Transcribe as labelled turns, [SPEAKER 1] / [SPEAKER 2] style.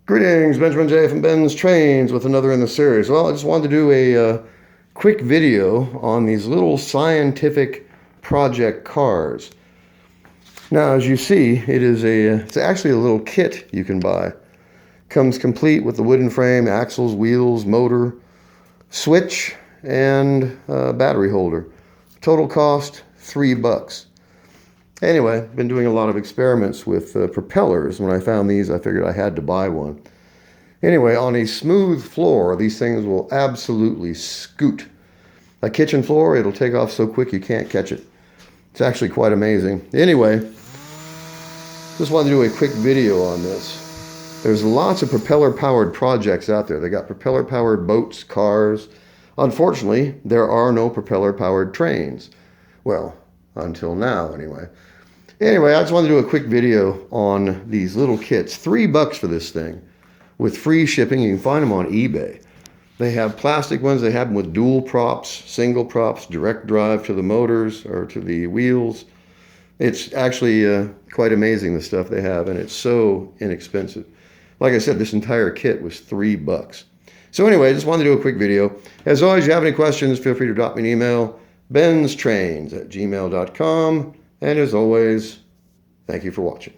[SPEAKER 1] Greetings, Benjamin J. from Ben's Trains with another in the series. Well, I just wanted to do a quick video on these little scientific project cars. Now, as you see, it's actually a little kit you can buy. Comes complete with the wooden frame, axles, wheels, motor, switch, and battery holder. Total cost, $3. Anyway, I've been doing a lot of experiments with propellers. When I found these, I figured I had to buy one. Anyway, on a smooth floor, these things will absolutely scoot. A kitchen floor, it'll take off so quick you can't catch it. It's actually quite amazing. Anyway, just wanted to do a quick video on this. There's lots of propeller-powered projects out there. They got propeller-powered boats, cars. Unfortunately, there are no propeller-powered trains. Well, until now, anyway. Anyway, I just wanted to do a quick video on these little kits. $3 for this thing with free shipping. You can find them on eBay. They have plastic ones. They have them with dual props, single props, direct drive to the motors or to the wheels. It's actually quite amazing, the stuff they have, and it's so inexpensive. Like I said, this entire kit was $3. So anyway, I just wanted to do a quick video. As always, if you have any questions, feel free to drop me an email, BENZTRAINZ@gmail.com. And as always, thank you for watching.